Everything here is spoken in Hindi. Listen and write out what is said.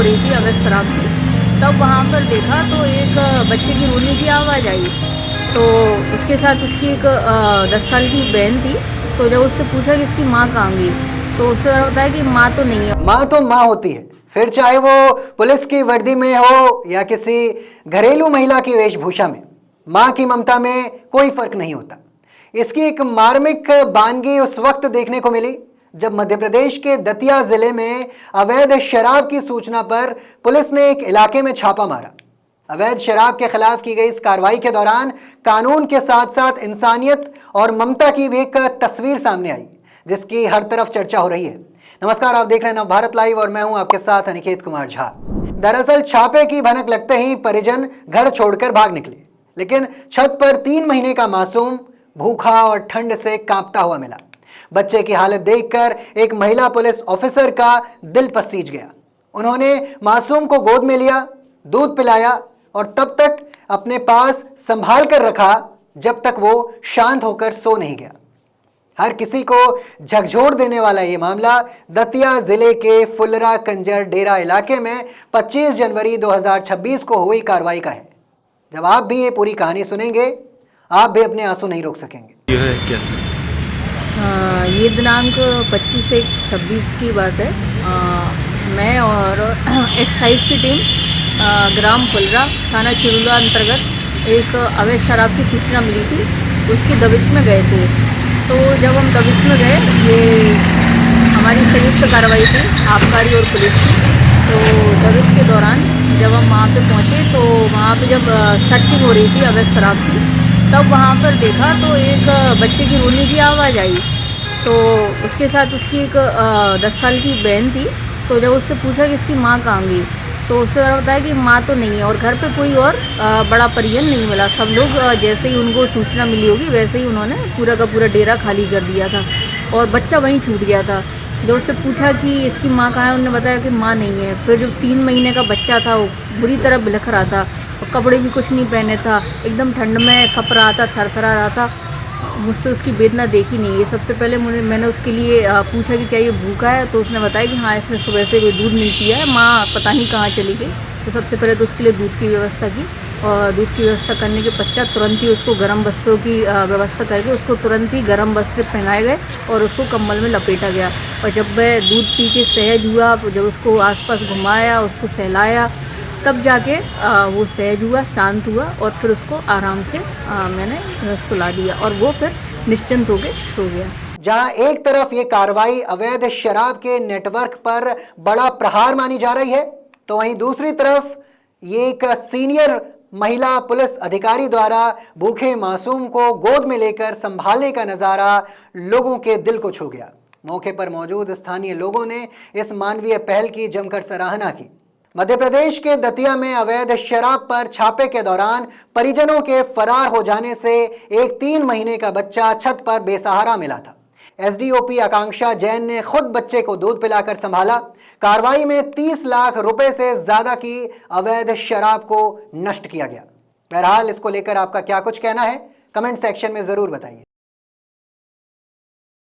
हो रही थी अवैध शराब की, तब वहाँ पर देखा तो एक बच्चे की रोने की आवाज़ आई। तो उसके साथ उसकी एक 10 साल की बहन थी। तो जब उससे पूछा कि इसकी माँ कहाँ गई, तो उसने बताया कि माँ तो नहीं है। माँ तो माँ होती है, फिर चाहे वो पुलिस की वर्दी में हो या किसी घरेलू महिला की वेशभूषा में, माँ की ममता में कोई फर्क नहीं होता। इसकी एक मार्मिक बानगी उस वक्त देखने को मिली जब मध्य प्रदेश के दतिया जिले में अवैध शराब की सूचना पर पुलिस ने एक इलाके में छापा मारा। अवैध शराब के खिलाफ की गई इस कार्रवाई के दौरान कानून के साथ साथ इंसानियत और ममता की भी एक तस्वीर सामने आई, जिसकी हर तरफ चर्चा हो रही है। नमस्कार, आप देख रहे हैं नवभारत लाइव और मैं हूं आपके साथ अनिकेत कुमार झा। दरअसल छापे की भनक लगते ही परिजन घर छोड़कर भाग निकले, लेकिन छत पर 3 महीने का मासूम भूखा और ठंड से कांपता हुआ मिला। बच्चे की हालत देखकर एक महिला पुलिस ऑफिसर का दिल पसीज गया। उन्होंने मासूम को गोद में लिया, दूध पिलाया और तब तक अपने पास संभाल कर रखा जब तक वो शांत होकर सो नहीं गया। हर किसी को झकझोर देने वाला ये मामला दतिया जिले के फुलरा कंजर डेरा इलाके में 25 जनवरी 2026 को हुई कार्रवाई का है। जब आप भी ये पूरी कहानी सुनेंगे, आप भी अपने आंसू नहीं रोक सकेंगे। ये दिनांक 25 से 26 की बात है। मैं और एक्साइज की टीम ग्राम फुलरा थाना चिरुला अंतर्गत एक अवैध शराब की सूचना मिली थी, उसकी दबिश में गए थे। तो जब हम दबिश में गए, ये हमारी संयुक्त कार्रवाई थी आबकारी और पुलिस की। तो दबिश के दौरान जब हम वहाँ पे पहुँचे तो वहाँ पे जब सर्चिंग हो रही थी अवैध शराब की, तब वहाँ पर देखा तो एक बच्चे की रोने की आवाज़ आई। तो उसके साथ उसकी एक 10 साल की बहन थी। तो जब उससे पूछा कि इसकी माँ कहाँ गई, तो उसने बताया कि माँ तो नहीं है और घर पे कोई और बड़ा परिजन नहीं मिला। सब लोग जैसे ही उनको सूचना मिली होगी वैसे ही उन्होंने पूरा का पूरा डेरा खाली कर दिया था और बच्चा वहीं छूट गया था। जब उससे पूछा कि इसकी माँ कहाँ है, उन्होंने बताया कि माँ नहीं है। फिर जो 3 महीने का बच्चा था वो बुरी तरह बिलख रहा था और कपड़े भी कुछ नहीं पहने था, एकदम ठंड में कँप रहा था, थरथरा रहा था। मुझसे उसकी वेदना देखी नहीं है। सबसे पहले मैंने उसके लिए पूछा कि क्या ये भूखा है, तो उसने बताया कि हाँ, इसने सुबह से कोई दूध नहीं पिया है, माँ पता नहीं कहाँ चली गई। तो सबसे पहले तो उसके लिए दूध की व्यवस्था की और दूध की व्यवस्था करने के पश्चात तुरंत ही उसको गर्म वस्त्रों की व्यवस्था करके उसको तुरंत ही गर्म वस्त्र पहनाए गए और उसको कंबल में लपेटा गया। और जब वह दूध पी के सहज हुआ, जब उसको आसपास घुमाया, उसको सहलाया, तब जाके वो सहज हुआ, शांत हुआ और फिर उसको आराम से मैंने सुला दिया और वो फिर निश्चिंत होकर सो गया। जहां एक तरफ ये कार्रवाई अवैध शराब के नेटवर्क पर बड़ा प्रहार मानी जा रही है, तो वहीं दूसरी तरफ ये एक सीनियर महिला पुलिस अधिकारी द्वारा भूखे मासूम को गोद में लेकर संभालने का नजारा लोगों के दिल को छू गया। मौके पर मौजूद स्थानीय लोगों ने इस मानवीय पहल की जमकर सराहना की। मध्य प्रदेश के दतिया में अवैध शराब पर छापे के दौरान परिजनों के फरार हो जाने से एक 3 महीने का बच्चा छत पर बेसहारा मिला था। एसडीओपी आकांक्षा जैन ने खुद बच्चे को दूध पिलाकर संभाला। कार्रवाई में 30 लाख रुपए से ज्यादा की अवैध शराब को नष्ट किया गया। बहरहाल इसको लेकर आपका क्या कुछ कहना है, कमेंट सेक्शन में जरूर बताइए।